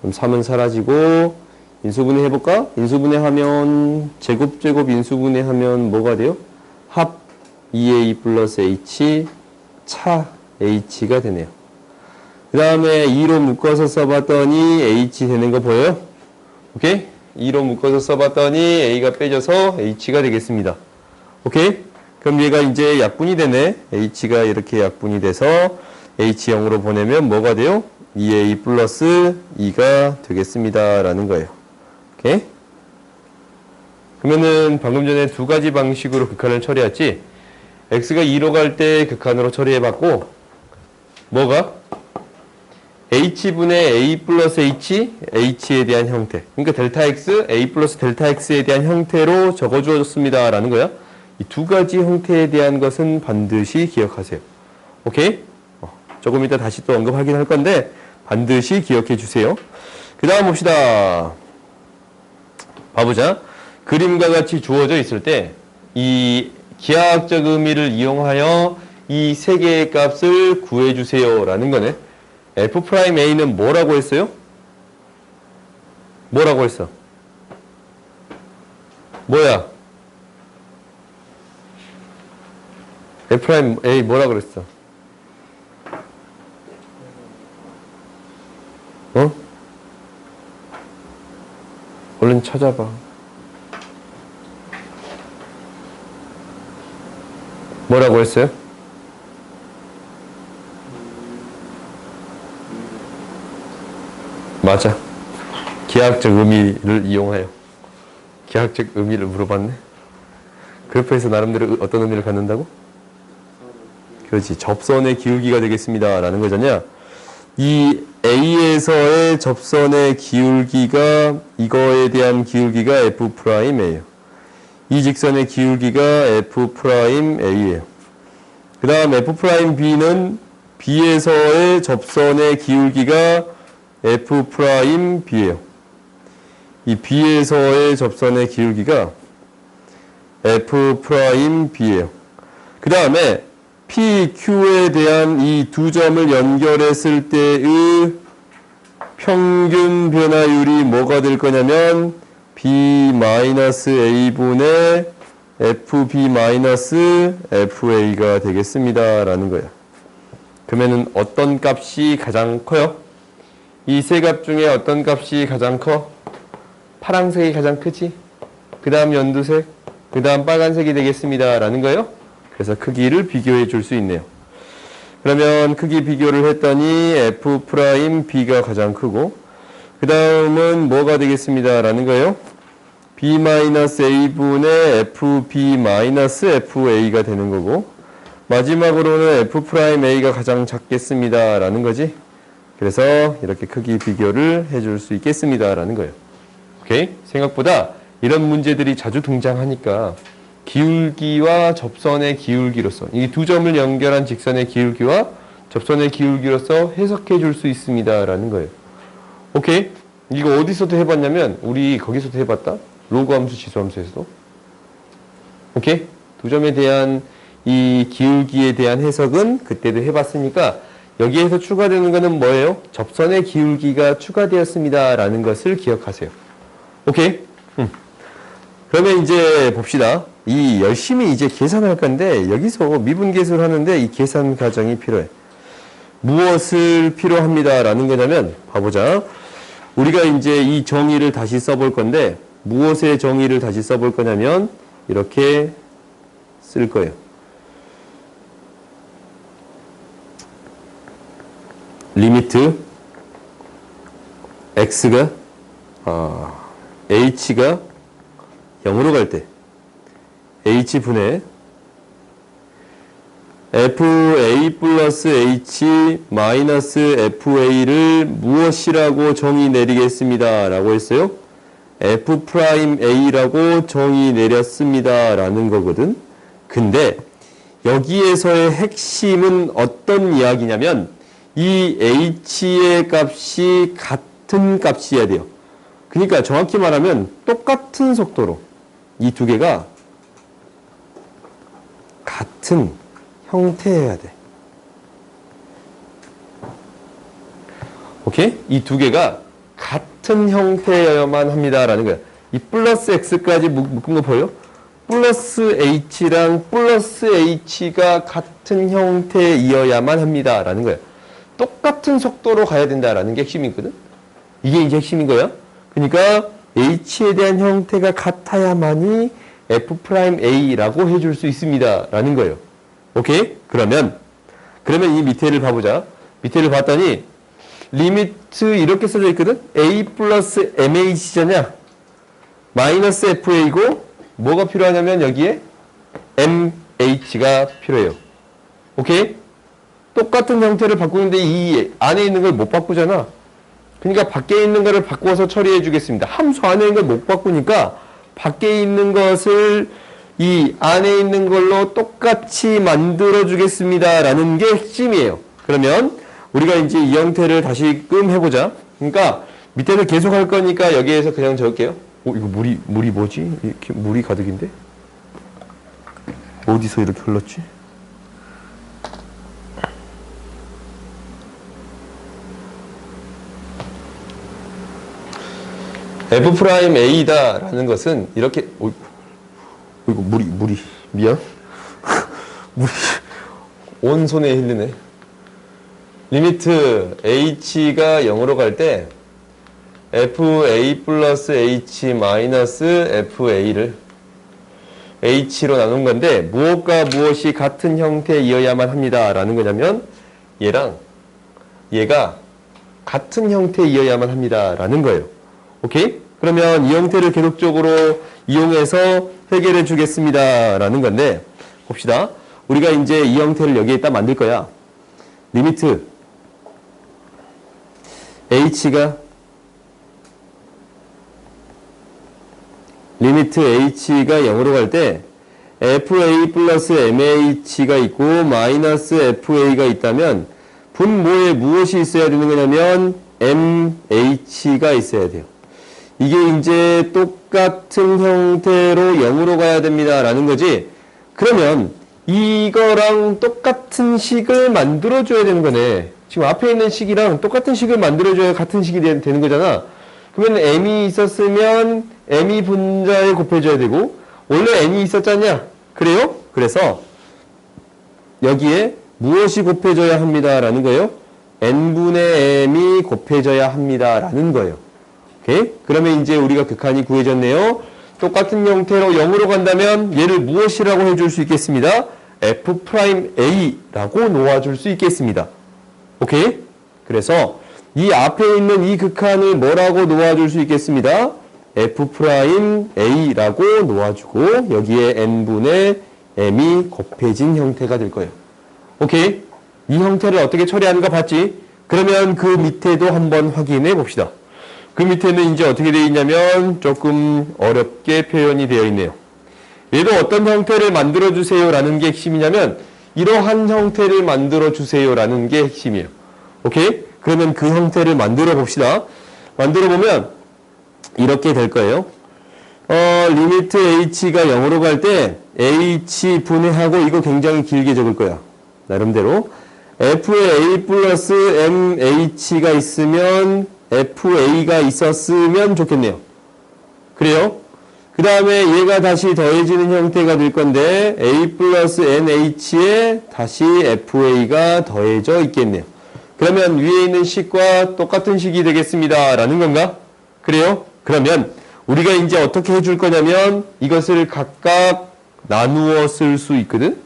그럼 3은 사라지고 인수분해 해볼까? 인수분해 하면 제곱 인수분해 하면 뭐가 돼요? 합 2a 플러스 h 차 h가 되네요. 그 다음에 2로 묶어서 써봤더니 h 되는 거 보여요? 오케이? 2로 묶어서 써봤더니 a가 빼져서 h가 되겠습니다. 오케이? 그럼 얘가 이제 약분이 되네. h가 이렇게 약분이 돼서 h0으로 보내면 뭐가 돼요? 2a 플러스 2가 되겠습니다. 라는 거예요. 오케이? 그러면은 방금 전에 두 가지 방식으로 극한을 처리했지? x가 2로 갈 때 극한으로 처리해봤고, 뭐가? h분의 a 플러스 h에 대한 형태. 그러니까 델타 x, a 플러스 델타 x에 대한 형태로 적어주어졌습니다. 라는 거야. 이 두 가지 형태에 대한 것은 반드시 기억하세요. 오케이? 조금 이따 다시 또 언급하긴 할 건데 반드시 기억해 주세요. 그 다음 봅시다. 봐보자. 그림과 같이 주어져 있을 때 이 기하학적 의미를 이용하여 이 세 개의 값을 구해주세요 라는 거네. F'A는 뭐라고 했어요? 뭐라고 했어? 뭐야? F'A 뭐라 그랬어? 어? 얼른 찾아봐. 뭐라고 했어요? 맞아. 기하학적 의미를 이용하여. 기하학적 의미를 물어봤네. 그래프에서 나름대로 어떤 의미를 갖는다고? 그렇지. 접선의 기울기가 되겠습니다. 라는 거잖냐. 이 A에서의 접선의 기울기가 이거에 대한 기울기가 F'A예요. 이 직선의 기울기가 F'A예요. 그 다음 F'B는 B에서의 접선의 기울기가 F'B예요. 이 B에서의 접선의 기울기가 F'B예요. 그 다음에 PQ에 대한 이 두 점을 연결했을 때의 평균 변화율이 뭐가 될 거냐면 B-A분의 FB-FA가 되겠습니다. 라는 거야. 그러면은 어떤 값이 가장 커요? 이 세 값 중에 어떤 값이 가장 커? 파란색이 가장 크지? 그 다음 연두색, 그 다음 빨간색이 되겠습니다. 라는 거예요. 그래서 크기를 비교해 줄 수 있네요. 그러면 크기 비교를 했더니 F'B가 가장 크고 그 다음은 뭐가 되겠습니다. 라는 거예요. B-A분의 FB-FA가 되는 거고 마지막으로는 F'A가 가장 작겠습니다. 라는 거지. 그래서 이렇게 크기 비교를 해줄 수 있겠습니다. 라는 거예요. 오케이? 생각보다 이런 문제들이 자주 등장하니까 기울기와 접선의 기울기로서 이 두 점을 연결한 직선의 기울기와 접선의 기울기로서 해석해 줄 수 있습니다. 라는 거예요. 오케이? 이거 어디서도 해봤냐면 우리 거기서도 해봤다. 로그 함수, 지수 함수에서도. 오케이? 두 점에 대한 이 기울기에 대한 해석은 그때도 해봤으니까 여기에서 추가되는 거는 뭐예요? 접선의 기울기가 추가되었습니다. 라는 것을 기억하세요. 오케이? 그러면 이제 봅시다. 이 열심히 이제 계산할 건데 여기서 미분계수를 하는데 이 계산 과정이 필요해. 무엇을 필요합니다. 라는 거냐면 봐보자. 우리가 이제 이 정의를 다시 써볼 건데 무엇의 정의를 다시 써볼 거냐면 이렇게 쓸 거예요. 리미트 x가 h가 0으로 갈 때 h분의 fa 플러스 h 마이너스 fa를 무엇이라고 정의 내리겠습니다. 라고 했어요. F'A라고 정의 내렸습니다. 라는 거거든. 근데 여기에서의 핵심은 어떤 이야기냐면 이 h의 값이 같은 값이어야 돼요. 그러니까 정확히 말하면 똑같은 속도로 이 두 개가 같은 형태여야 돼. 오케이? 이 두 개가 같은 형태여야만 합니다라는 거야. 이 플러스 x까지 묶은 거 보여? 플러스 h랑 플러스 h가 같은 형태이어야만 합니다라는 거야. 똑같은 속도로 가야 된다라는 게 핵심이거든. 이게 이제 핵심인 거야. 그러니까 h에 대한 형태가 같아야만이 F'A라고 해줄 수 있습니다. 라는 거예요. 오케이? 그러면 이 밑에를 봐보자. 밑에를 봤더니 리미트 이렇게 써져 있거든. A 플러스 MH잖냐. 마이너스 FA고 뭐가 필요하냐면 여기에 MH가 필요해요. 오케이? 똑같은 형태를 바꾸는데 이 안에 있는 걸 못 바꾸잖아. 그러니까 밖에 있는 거를 바꿔서 처리해 주겠습니다. 함수 안에 있는 걸 못 바꾸니까 밖에 있는 것을 이 안에 있는 걸로 똑같이 만들어 주겠습니다. 라는 게 핵심이에요. 그러면 우리가 이제 이 형태를 다시금 해보자. 그러니까 밑에서 계속 할 거니까 여기에서 그냥 적을게요. 이거 물이 뭐지? 이렇게 물이 가득인데? 어디서 이렇게 흘렀지? F'A다 라는 것은 이렇게, 이거 물이, 미안. 물이 온 손에 흘리네. 리미트 h가 0으로 갈 때 fa 플러스 h 마이너스 fa를 h로 나눈 건데 무엇과 무엇이 같은 형태이어야만 합니다 라는 거냐면 얘랑 얘가 같은 형태이어야만 합니다 라는 거예요. 오케이? 그러면 이 형태를 계속적으로 이용해서 해결해 주겠습니다 라는 건데 봅시다. 우리가 이제 이 형태를 여기에다 만들 거야. 리미트 h가 리미트 h가 0으로 갈 때 fa 플러스 mh가 있고 마이너스 fa가 있다면 분모에 무엇이 있어야 되는 거냐면 mh가 있어야 돼요. 이게 이제 똑같은 형태로 0으로 가야 됩니다 라는 거지. 그러면 이거랑 똑같은 식을 만들어줘야 되는 거네. 지금 앞에 있는 식이랑 똑같은 식을 만들어줘야 같은 식이 되는 거잖아. 그러면 m이 있었으면 m이 분자에 곱해줘야 되고 원래 n이 있었잖냐? 그래요? 그래서 여기에 무엇이 곱해져야 합니다 라는 거예요. n분의 m이 곱해져야 합니다 라는 거예요. 오케이? 그러면 이제 우리가 극한이 구해졌네요. 똑같은 형태로 0으로 간다면 얘를 무엇이라고 해줄 수 있겠습니다? F'A라고 놓아줄 수 있겠습니다. 오케이? 그래서 이 앞에 있는 이 극한을 뭐라고 놓아줄 수 있겠습니다? F'A라고 놓아주고 여기에 n분의 m이 곱해진 형태가 될 거예요. 오케이? 이 형태를 어떻게 처리하는가 봤지? 그러면 그 밑에도 한번 확인해 봅시다. 그 밑에는 이제 어떻게 되어 있냐면 조금 어렵게 표현이 되어 있네요. 얘도 어떤 형태를 만들어주세요 라는 게 핵심이냐면 이러한 형태를 만들어주세요 라는 게 핵심이에요. 오케이? 그러면 그 형태를 만들어 봅시다. 만들어 보면 이렇게 될 거예요. 리미트 h가 0으로 갈 때 h 분해하고 이거 굉장히 길게 적을 거야. 나름대로 f에 a 플러스 mh가 있으면 fa가 있었으면 좋겠네요. 그래요? 그 다음에 얘가 다시 더해지는 형태가 될 건데 a 플러스 nh에 다시 fa가 더해져 있겠네요. 그러면 위에 있는 식과 똑같은 식이 되겠습니다 라는 건가? 그래요? 그러면 우리가 이제 어떻게 해줄 거냐면 이것을 각각 나누어 쓸 수 있거든?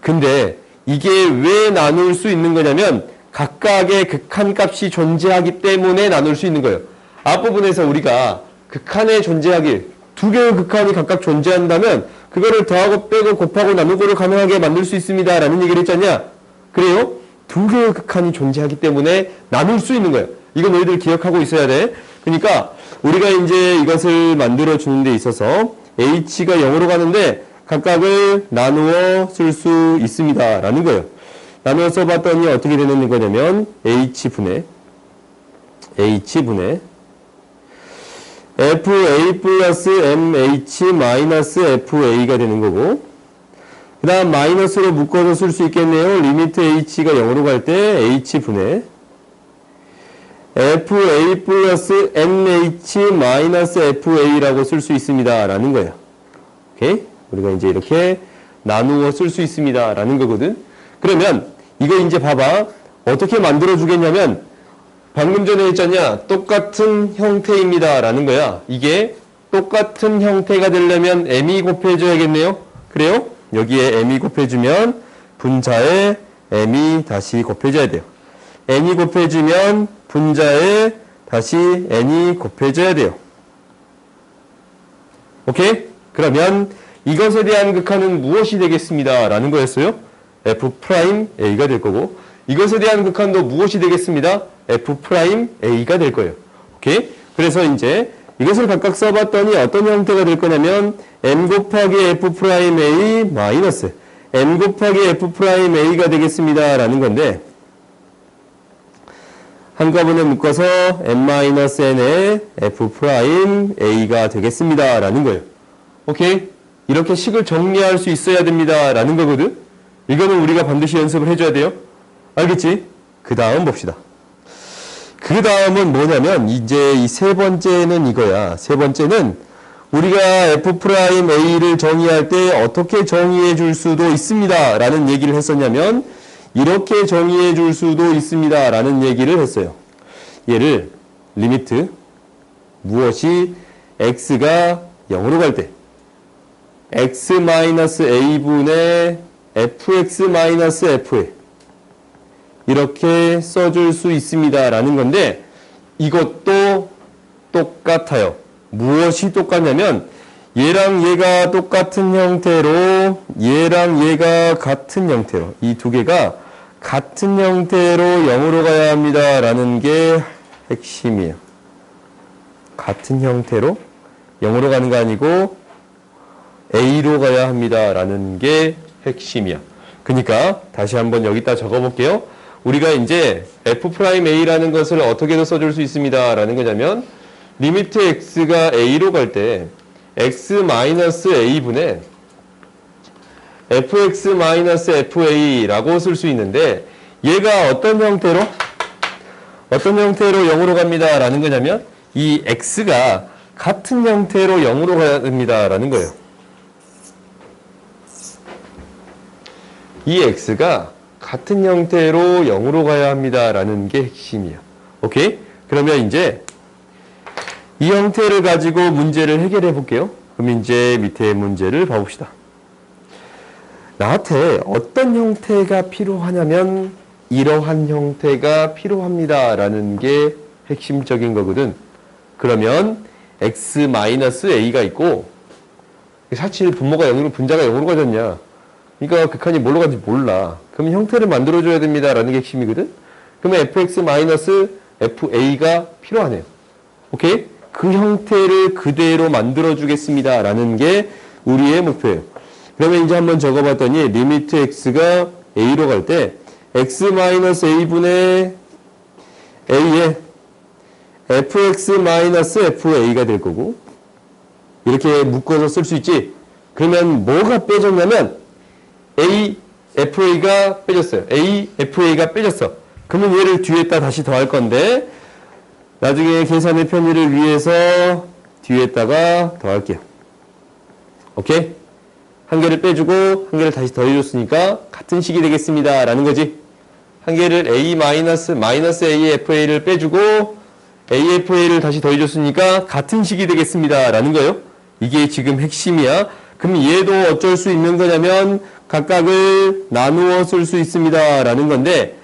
근데 이게 왜 나눌 수 있는 거냐면 각각의 극한값이 존재하기 때문에 나눌 수 있는 거예요. 앞부분에서 우리가 극한에 존재하길 두 개의 극한이 각각 존재한다면 그거를 더하고 빼고 곱하고 나누고를 가능하게 만들 수 있습니다 라는 얘기를 했잖냐? 그래요? 두 개의 극한이 존재하기 때문에 나눌 수 있는 거예요. 이거 너희들 기억하고 있어야 돼. 그러니까 우리가 이제 이것을 만들어 주는 데 있어서 h가 0으로 가는데 각각을 나누어 쓸 수 있습니다 라는 거예요. 나누어 써봤더니 어떻게 되는 거냐면 h분의 fa 플러스 mh 마이너스 fa가 되는 거고 그 다음 마이너스로 묶어서 쓸 수 있겠네요. 리미트 h가 0으로 갈 때 h분의 fa 플러스 nh 마이너스 fa라고 쓸 수 있습니다 라는 거예요. 오케이? 우리가 이제 이렇게 나누어 쓸 수 있습니다 라는 거거든. 그러면 이거 이제 봐봐. 어떻게 만들어 주겠냐면 방금 전에 했잖냐. 똑같은 형태입니다 라는 거야. 이게 똑같은 형태가 되려면 m이 곱해줘야겠네요. 그래요? 여기에 m이 곱해주면 분자에 m이 다시 곱해져야 돼요. n이 곱해주면 분자에 다시 n이 곱해져야 돼요. 오케이? 그러면 이것에 대한 극한은 무엇이 되겠습니다 라는 거였어요. F'A가 될 거고 이것에 대한 극한도 무엇이 되겠습니다. F'A가 될 거예요. 오케이? 그래서 이제 이것을 각각 써봤더니 어떤 형태가 될 거냐면 m 곱하기 F'A 마이너스 m 곱하기 F'A가 되겠습니다 라는 건데 한꺼번에 묶어서 n-n의 f'A가 되겠습니다. 라는 거예요. 오케이? 이렇게 식을 정리할 수 있어야 됩니다. 라는 거거든. 이거는 우리가 반드시 연습을 해줘야 돼요. 알겠지? 그 다음 봅시다. 그 다음은 뭐냐면 이제 이 세 번째는 이거야. 세 번째는 우리가 f'A를 정의할 때 어떻게 정의해 줄 수도 있습니다. 라는 얘기를 했었냐면 이렇게 정의해 줄 수도 있습니다. 라는 얘기를 했어요. 얘를 리미트 무엇이 x가 0으로 갈 때 x-a분의 fx-fa 이렇게 써줄 수 있습니다. 라는 건데 이것도 똑같아요. 무엇이 똑같냐면 얘랑 얘가 똑같은 형태로 얘랑 얘가 같은 형태로 이 두 개가 같은 형태로 0으로 가야 합니다. 라는 게 핵심이에요. 같은 형태로 0으로 가는 거 아니고 A로 가야 합니다. 라는 게 핵심이야. 그러니까 다시 한번 여기다 적어볼게요. 우리가 이제 f'A라는 것을 어떻게도 써줄 수 있습니다. 라는 거냐면 리미트 x가 a로 갈 때 x-a분의 fx-fa라고 쓸 수 있는데 얘가 어떤 형태로 0으로 갑니다. 라는 거냐면 이 x가 같은 형태로 0으로 가야 됩니다. 라는 거예요. 이 x가 같은 형태로 0으로 가야 합니다. 라는 게 핵심이야. 오케이? 그러면 이제 이 형태를 가지고 문제를 해결해 볼게요. 그럼 이제 밑에 문제를 봐봅시다. 나한테 어떤 형태가 필요하냐면 이러한 형태가 필요합니다. 라는 게 핵심적인 거거든. 그러면 x-a가 있고 사실 분모가 0으로 분자가 0으로 가졌냐. 그러니까 극한이 뭘로 가는지 몰라. 그럼 형태를 만들어줘야 됩니다. 라는 게 핵심이거든. 그러면 fx-fa가 필요하네요. 오케이? 그 형태를 그대로 만들어주겠습니다. 라는 게 우리의 목표예요. 그러면 이제 한번 적어봤더니 리미트 x가 a로 갈 때 x-a분의 a에 fx-fa가 될 거고 이렇게 묶어서 쓸 수 있지. 그러면 뭐가 빼졌냐면 fa가 빼졌어요. fa가 빼졌어. 그러면 얘를 뒤에다 다시 더할 건데 나중에 계산의 편의를 위해서 뒤에다가 더할게요. 오케이? 한 개를 빼주고 한 개를 다시 더해줬으니까 같은 식이 되겠습니다. 라는 거지. 한 개를 a-afa를 빼주고 afa를 다시 더해줬으니까 같은 식이 되겠습니다. 라는 거예요. 이게 지금 핵심이야. 그럼 얘도 어쩔 수 있는 거냐면 각각을 나누어 쓸 수 있습니다. 라는 건데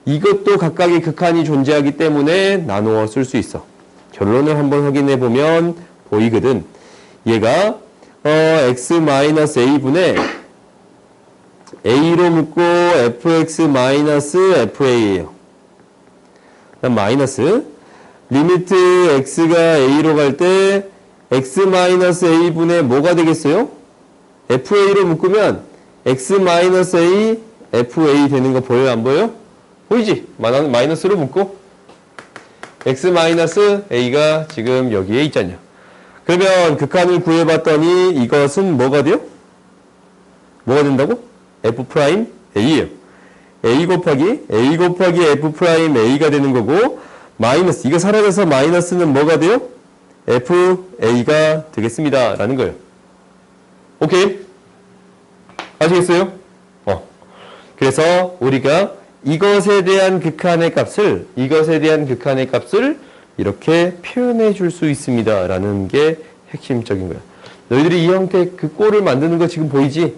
이것도 각각의 극한이 존재하기 때문에 나누어 쓸 수 있어. 결론을 한번 확인해 보면 보이거든. 얘가 x-a분의 a로 묶고 fx-fa예요. 그다음 마이너스 리미트 x가 a로 갈 때 x-a분의 뭐가 되겠어요? fa로 묶으면 x-a fa 되는 거 보여요? 안 보여요? 보이지? 마이너스로 묶고 x-a가 지금 여기에 있잖아요. 그러면 극한을 구해봤더니 이것은 뭐가 돼요? 뭐가 된다고? f'a예요. a 곱하기 f'a가 되는 거고 마이너스 이거 사라져서 마이너스는 뭐가 돼요? fa가 되겠습니다. 라는 거예요. 오케이? 아시겠어요? 그래서 우리가 이것에 대한 극한의 값을 이렇게 표현해 줄 수 있습니다. 라는 게 핵심적인 거야. 너희들이 이 형태 그 꼴을 만드는 거 지금 보이지?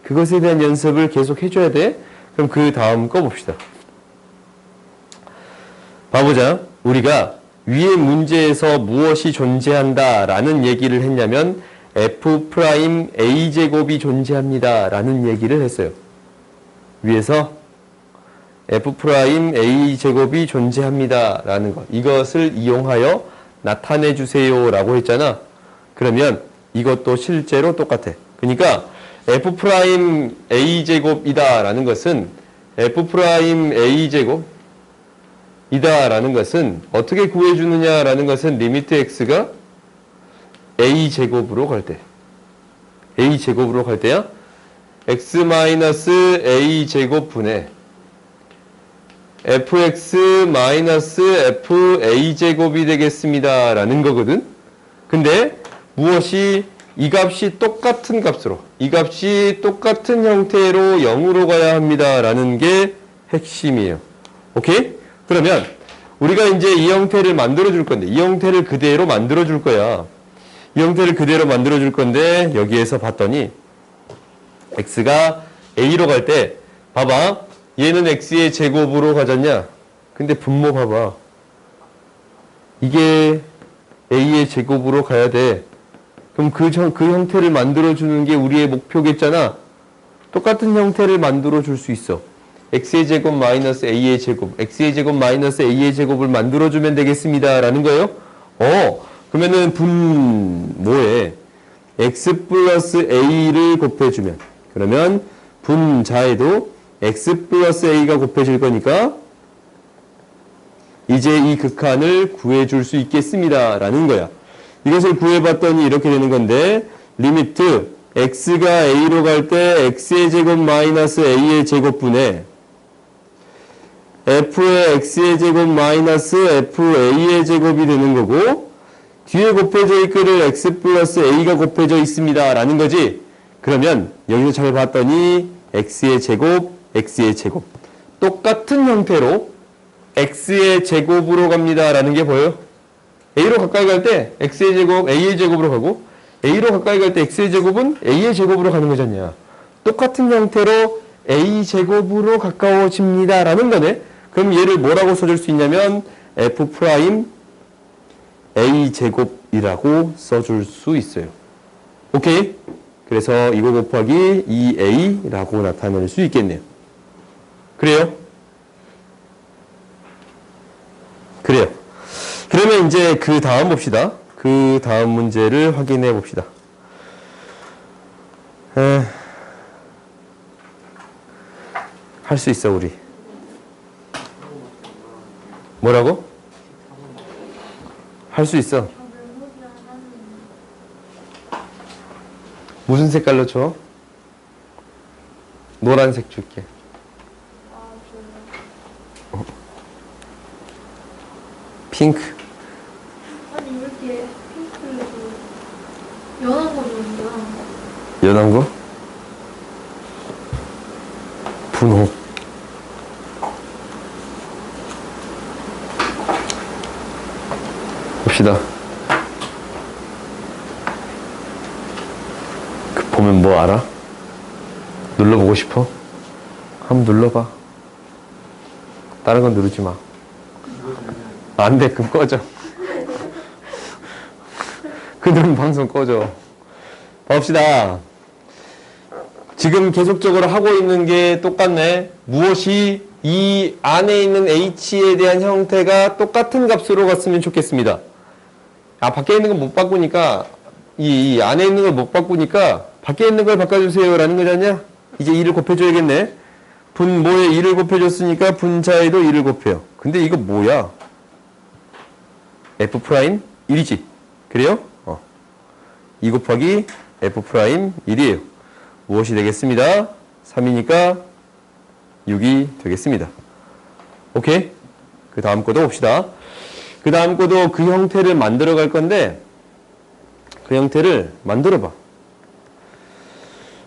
그것에 대한 연습을 계속 해줘야 돼. 그럼 그 다음 거 봅시다. 봐보자. 우리가 위의 문제에서 무엇이 존재한다 라는 얘기를 했냐면 f'a제곱이 존재합니다 라는 얘기를 했어요. 위에서 f'a제곱이 존재합니다 라는 것. 이것을 이용하여 나타내 주세요 라고 했잖아. 그러면 이것도 실제로 똑같아. 그러니까 f'a제곱이다 라는 것은 f'a제곱 이다라는 것은 어떻게 구해주느냐라는 것은 리미트 x가 a제곱으로 갈 때, a제곱으로 갈 때야 x-a제곱 분의 fx-fa제곱이 되겠습니다 라는 거거든. 근데 무엇이 이 값이 똑같은 값으로, 이 값이 똑같은 형태로 0으로 가야 합니다 라는 게 핵심이에요. 오케이? 그러면 우리가 이제 이 형태를 만들어 줄 건데, 이 형태를 그대로 만들어 줄 거야. 이 형태를 그대로 만들어 줄 건데, 여기에서 봤더니 x가 a로 갈 때 봐봐, 얘는 x의 제곱으로 가졌냐? 근데 분모 봐봐, 이게 a의 제곱으로 가야 돼. 그럼 그 형태를 만들어 주는 게 우리의 목표겠잖아. 똑같은 형태를 만들어 줄 수 있어. x의 제곱 마이너스 a의 제곱, x의 제곱 마이너스 a의 제곱을 만들어 주면 되겠습니다 라는 거예요. 그러면은 분모에 x 플러스 a를 곱해주면, 그러면 분자에도 x 플러스 a가 곱해질 거니까 이제 이 극한을 구해줄 수 있겠습니다 라는 거야. 이것을 구해봤더니 이렇게 되는 건데, 리미트 x가 a로 갈 때 x의 제곱 마이너스 a의 제곱분에 f의 x의 제곱 마이너스 fa의 제곱이 되는 거고, 뒤에 곱해져 있기를 x 플러스 a가 곱해져 있습니다 라는 거지. 그러면 여기서 잘 봤더니 x의 제곱, x의 제곱 똑같은 형태로 x의 제곱으로 갑니다 라는 게 보여요. a로 가까이 갈 때 x의 제곱, a의 제곱으로 가고, a로 가까이 갈 때 x의 제곱은 a의 제곱으로 가는 거잖냐. 똑같은 형태로 a 제곱으로 가까워집니다 라는 거네. 그럼 얘를 뭐라고 써줄 수 있냐면 f 프라임 a 제곱이라고 써줄 수 있어요. 오케이? 그래서 이거 곱하기 2a라고 나타낼 수 있겠네요. 그래요? 그래요. 그러면 이제 그 다음 봅시다. 그 다음 문제를 확인해 봅시다. 할 수 있어, 우리. 뭐라고? 할 수 있어. 무슨 색깔로 줘? 노란색 줄게. 핑크. 아니 왜 이렇게 핑크를 연한 거 좋은데요? 연한 거? 분홍. 봅시다. 그 보면 뭐 알아? 눌러보고 싶어? 한번 눌러봐. 다른 건 누르지 마. 안 돼, 그럼 꺼져. 그럼 방송 꺼져. 봅시다. 지금 계속적으로 하고 있는 게 똑같네. 무엇이 이 안에 있는 h에 대한 형태가 똑같은 값으로 갔으면 좋겠습니다. 밖에 있는 건 못 바꾸니까, 이 안에 있는 걸 못 바꾸니까 밖에 있는 걸 바꿔주세요 라는 거잖냐. 이제 2를 곱해줘야겠네. 분모에 2를 곱해줬으니까 분자에도 2를 곱해요. 근데 이거 뭐야? f 프라임 1이지. 그래요? 2 곱하기 f 프라임 1이에요. 무엇이 되겠습니다? 3이니까 6이 되겠습니다. 오케이? 그 다음 거도 봅시다. 그 다음 거도 그 형태를 만들어 갈 건데, 그 형태를 만들어 봐.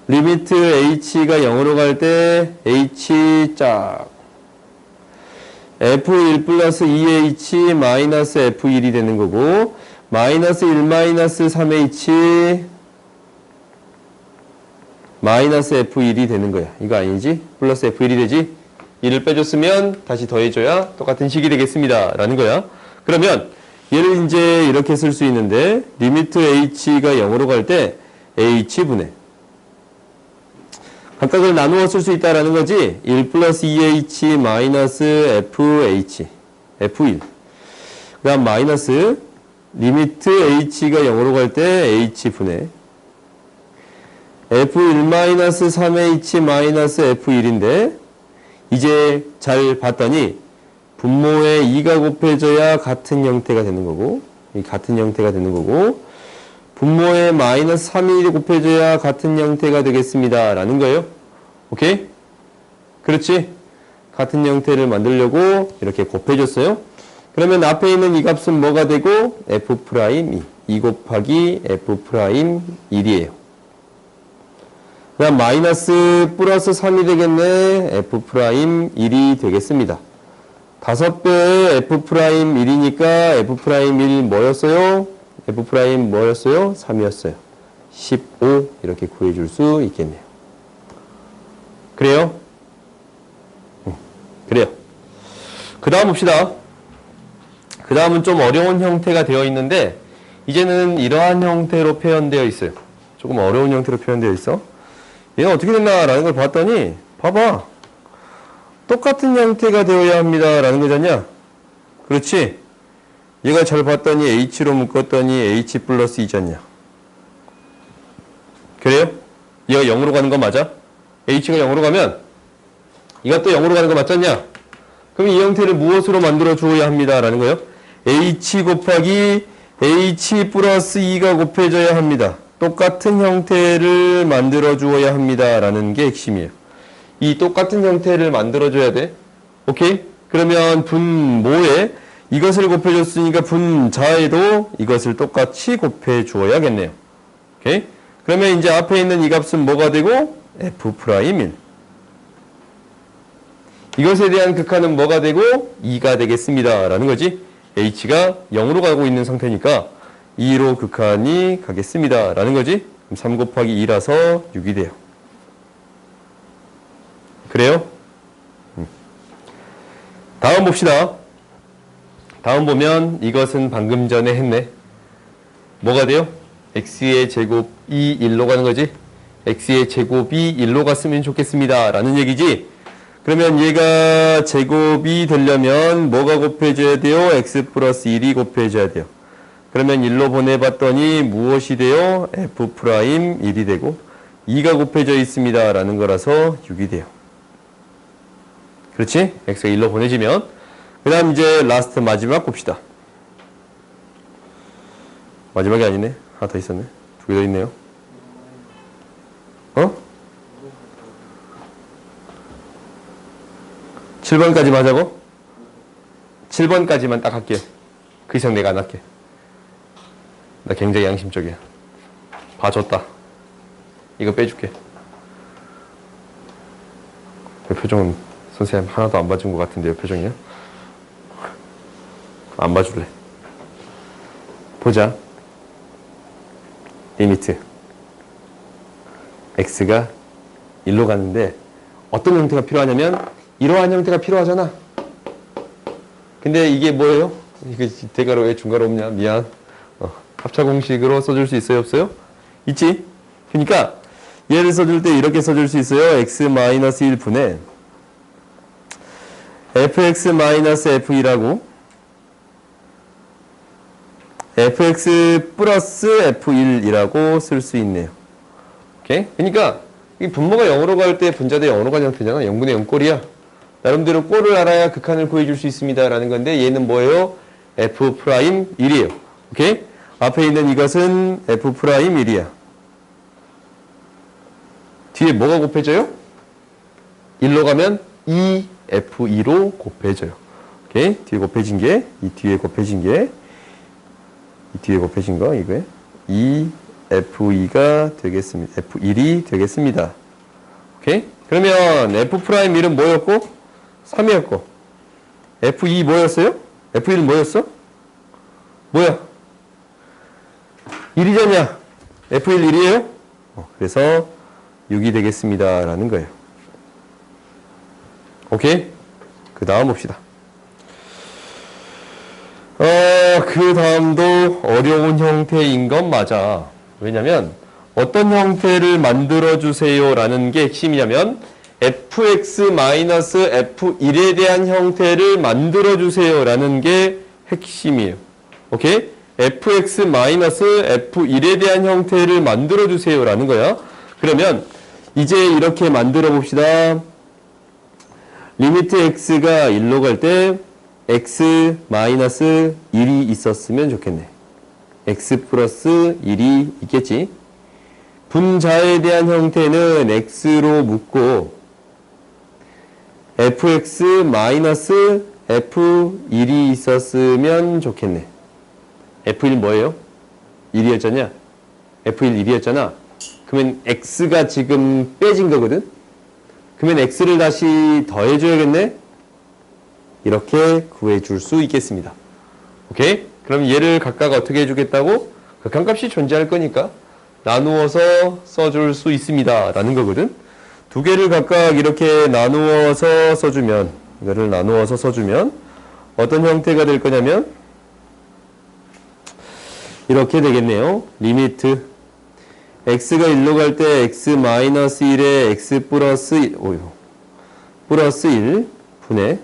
리미트 h가 0으로 갈 때 h 짝 f1 플러스 2h 마이너스 f1이 되는 거고, 마이너스 1 마이너스 3h 마이너스 f1이 되는 거야. 이거 아니지? 플러스 f1이 되지? 1을 빼줬으면 다시 더해줘야 똑같은 식이 되겠습니다 라는 거야. 그러면 얘를 이제 이렇게 쓸 수 있는데, 리미트 h가 0으로 갈 때 h분의 각각을 나누어 쓸 수 있다라는 거지. 1 플러스 2h 마이너스 fh f1 그 다음 마이너스 리미트 h가 0으로 갈 때 h분의 f1 마이너스 3h 마이너스 f1인데, 이제 잘 봤더니 분모에 2가 곱해져야 같은 형태가 되는 거고, 이 같은 형태가 되는 거고, 분모에 마이너스 3이 곱해져야 같은 형태가 되겠습니다. 라는 거예요. 오케이? 그렇지? 같은 형태를 만들려고 이렇게 곱해줬어요. 그러면 앞에 있는 이 값은 뭐가 되고? F'2. 2 곱하기 F'1이에요. 그 다음 마이너스 플러스 3이 되겠네. F'1이 되겠습니다. 5배의 F'1이니까 F'1 뭐였어요? F' 뭐였어요? 3이었어요. 15 이렇게 구해줄 수 있겠네요. 그래요? 그래요. 그 다음 봅시다. 그 다음은 좀 어려운 형태가 되어 있는데 이제는 이러한 형태로 표현되어 있어요. 조금 어려운 형태로 표현되어 있어. 얘는 어떻게 됐나라는 걸 봤더니 봐봐. 똑같은 형태가 되어야 합니다 라는 거잖냐. 그렇지? 얘가 잘 봤더니 H로 묶었더니 H 플러스 2잖냐. 그래요? 얘가 0으로 가는 거 맞아? H가 0으로 가면 이것도 0으로 가는 거 맞잖냐? 그럼 이 형태를 무엇으로 만들어 주어야 합니다 라는 거예요. H 곱하기 H 플러스 2가 곱해져야 합니다. 똑같은 형태를 만들어 주어야 합니다 라는 게 핵심이에요. 이 똑같은 형태를 만들어 줘야 돼. 오케이? 그러면 분모에 이것을 곱해줬으니까 분자에도 이것을 똑같이 곱해 주어야겠네요. 오케이? 그러면 이제 앞에 있는 이 값은 뭐가 되고? F'1. 이것에 대한 극한은 뭐가 되고? 2가 되겠습니다. 라는 거지. H가 0으로 가고 있는 상태니까 2로 극한이 가겠습니다. 라는 거지. 그럼 3 곱하기 2라서 6이 돼요. 그래요? 다음 봅시다. 다음 보면 이것은 방금 전에 했네. 뭐가 돼요? x의 제곱이 1로 가는 거지. x의 제곱이 1로 갔으면 좋겠습니다. 라는 얘기지. 그러면 얘가 제곱이 되려면 뭐가 곱해져야 돼요? x 플러스 1이 곱해져야 돼요. 그러면 1로 보내봤더니 무엇이 돼요? f'1이 되고 2가 곱해져 있습니다. 라는 거라서 6이 돼요. 그렇지? x가 1로 보내지면 그 다음 이제 라스트 마지막 봅시다. 마지막이 아니네. 하나 더 있었네. 2개 더 있네요. 어? 7번까지만 하자고? 7번까지만 딱 할게요. 그 이상 내가 안 할게. 나 굉장히 양심적이야. 봐줬다. 이거 빼줄게. 그 표정은 선생님 하나도 안 봐준 것 같은데요, 표정이요? 안 봐줄래. 보자. 리미트. x가 1로 가는데 어떤 형태가 필요하냐면 이러한 형태가 필요하잖아. 근데 이게 뭐예요? 이게 대가로 왜 중괄호 없냐? 미안. 합차 공식으로 써줄 수 있어요? 없어요? 있지? 그러니까 얘를 써줄 때 이렇게 써줄 수 있어요. x-1분의 fx-f2라고 fx 플러스 f1이라고 쓸 수 있네요. 오케이? 그러니까 이 분모가 0으로 갈 때 분자대 0으로 가는 형태잖아. 0분의 0 꼴이야. 나름대로 꼴을 알아야 극한을 구해줄 수 있습니다. 라는 건데 얘는 뭐예요? f'1이에요. 오케이? 앞에 있는 이것은 f'1이야. 뒤에 뭐가 곱해져요? 1로 가면 2f2로 곱해져요. 오케이? 뒤에 곱해진 게, 이 뒤에 곱해진 게, 이 뒤에 곱해진 거, 이거에 2f2가 되겠습니다. f1이 되겠습니다. 오케이? 그러면 f'1은 뭐였고? 3이었고. f2 뭐였어요? f1은 뭐였어? 뭐야? 1이잖냐? f1 1이에요? 그래서 6이 되겠습니다. 라는 거예요. 오케이? 그 다음 봅시다. 그 다음도 어려운 형태인 건 맞아. 왜냐면 어떤 형태를 만들어주세요 라는 게 핵심이냐면 fx-f1에 대한 형태를 만들어주세요 라는 게 핵심이에요. 오케이? fx-f1에 대한 형태를 만들어주세요 라는 거야. 그러면 이제 이렇게 만들어 봅시다. 리미트 x가 1로 갈 때 x 마이너스 1이 있었으면 좋겠네. x 플러스 1이 있겠지. 분자에 대한 형태는 x로 묶고 fx 마이너스 f1이 있었으면 좋겠네. f1 뭐예요? 1이었잖냐? f1 1이었잖아. 그러면 x가 지금 빼진 거거든? 그러면 x를 다시 더해줘야겠네? 이렇게 구해줄 수 있겠습니다. 오케이? 그럼 얘를 각각 어떻게 해주겠다고? 극한값이 존재할 거니까 나누어서 써줄 수 있습니다. 라는 거거든? 두 개를 각각 이렇게 나누어서 써주면, 이거를 나누어서 써주면 어떤 형태가 될 거냐면 이렇게 되겠네요. 리미트 x가 1로 갈 때 x 마이너스 1에 x 플러스 1, 플러스 1 분의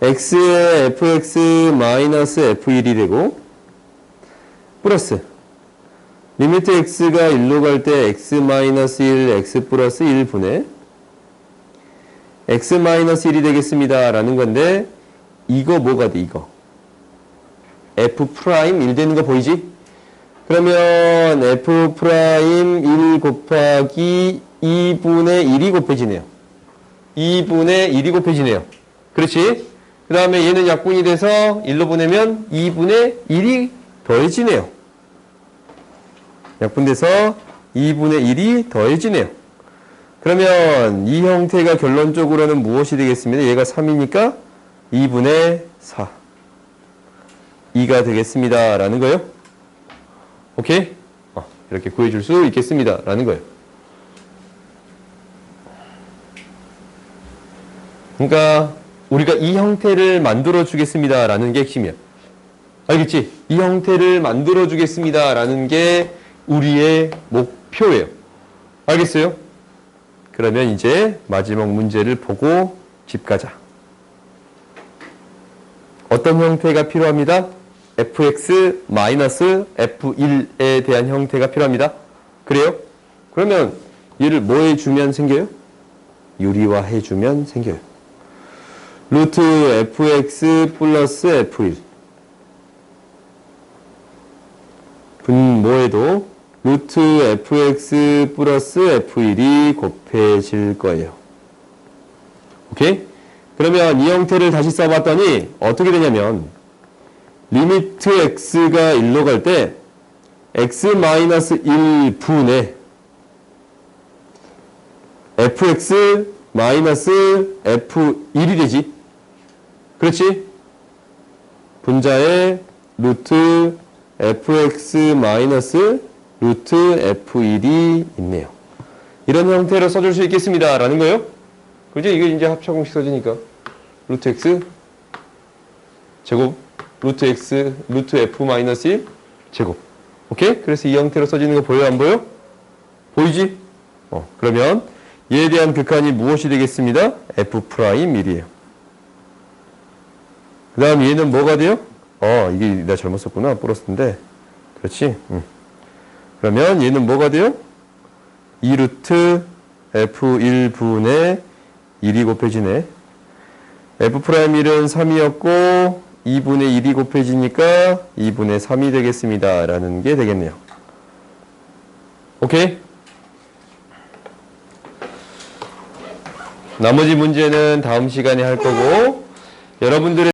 x의 fx 마이너스 f1이 되고 플러스 리미트 x가 1로 갈 때 x 마이너스 1 x 플러스 1 분의 x 마이너스 1이 되겠습니다. 라는 건데 이거 뭐가 돼 이거 f 프라임 1 되는 거 보이지? 그러면 f 프라임 1 곱하기 2분의 1이 곱해지네요. 2분의 1이 곱해지네요. 그렇지? 그 다음에 얘는 약분이 돼서 1로 보내면 2분의 1이 더해지네요. 약분돼서 2분의 1이 더해지네요. 그러면 이 형태가 결론적으로는 무엇이 되겠습니다? 얘가 3이니까 2분의 4. 2가 되겠습니다. 라는 거예요. 오케이? 이렇게 구해줄 수 있겠습니다. 라는 거예요. 그러니까 우리가 이 형태를 만들어 주겠습니다. 라는 게 핵심이야. 알겠지? 이 형태를 만들어 주겠습니다. 라는 게 우리의 목표예요. 알겠어요? 그러면 이제 마지막 문제를 보고 집 가자. 어떤 형태가 필요합니다? fx 마이너스 f1에 대한 형태가 필요합니다. 그래요? 그러면 얘를 뭐 해주면 생겨요? 유리화해주면 생겨요. 루트 fx 플러스 f1 분모에도 루트 fx 플러스 f1이 곱해질 거예요. 오케이? 그러면 이 형태를 다시 써봤더니 어떻게 되냐면 리미트 x가 1로 갈 때 x 마이너스 1 분의 fx 마이너스 f1이 되지. 그렇지? 분자에 루트 fx 마이너스 루트 f1이 있네요. 이런 형태로 써줄 수 있겠습니다. 라는 거예요. 그죠? 이게 이제 합차공식 써지니까. 루트 x 제곱 루트 x 루트 f 마이너스 1 제곱. 오케이? 그래서 이 형태로 써지는 거 보여요? 안 보여? 보이지? 그러면 얘에 대한 극한이 무엇이 되겠습니다? f 프라임 1이에요. 그 다음 얘는 뭐가 돼요? 이게 내가 잘못 썼구나. 플러스인데. 그렇지? 그러면 얘는 뭐가 돼요? 2루트 f1분의 1이 곱해지네. f'1은 3이었고 2분의 1이 곱해지니까 2분의 3이 되겠습니다. 라는 게 되겠네요. 오케이? 나머지 문제는 다음 시간에 할 거고 여러분들의